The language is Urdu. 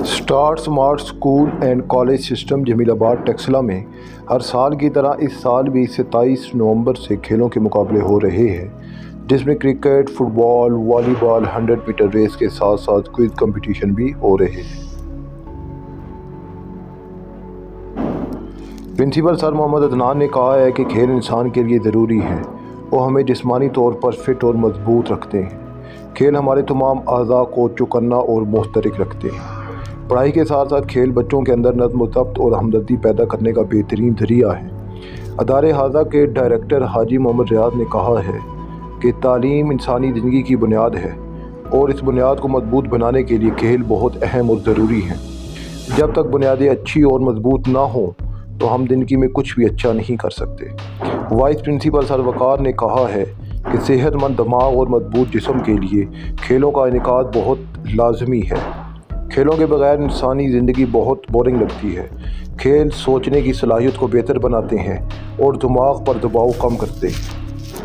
Star smart school and college system Jamilabad Taxila میں ہر سال کی طرح اس سال بھی 27 نومبر سے کھیلوں کے مقابلے ہو رہے ہیں، جس میں کرکٹ، فٹ بال، والی بال، 100 میٹر ریس کے ساتھ ساتھ کوئز کمپٹیشن بھی ہو رہے ہیں۔ پرنسپل سر محمد عدنان نے کہا ہے کہ کھیل انسان کے لیے ضروری ہیں، وہ ہمیں جسمانی طور پر فٹ اور مضبوط رکھتے ہیں۔ کھیل ہمارے تمام اعضاء کو چوکنا اور متحرک رکھتے ہیں۔ پڑھائی کے ساتھ ساتھ کھیل بچوں کے اندر نظم و ضبط اور ہمدردی پیدا کرنے کا بہترین ذریعہ ہے۔ ادارے حاضہ کے ڈائریکٹر حاجی محمد ریاض نے کہا ہے کہ تعلیم انسانی زندگی کی بنیاد ہے اور اس بنیاد کو مضبوط بنانے کے لیے کھیل بہت اہم اور ضروری ہیں۔ جب تک بنیادیں اچھی اور مضبوط نہ ہوں تو ہم زندگی میں کچھ بھی اچھا نہیں کر سکتے۔ وائس پرنسپل سر وقار نے کہا ہے کہ صحت مند دماغ اور مضبوط جسم کے لیے کھیلوں کا انعقاد بہت لازمی ہے۔ کھیلوں کے بغیر انسانی زندگی بہت بورنگ لگتی ہے۔ کھیل سوچنے کی صلاحیت کو بہتر بناتے ہیں اور دماغ پر دباؤ کم کرتے ہیں۔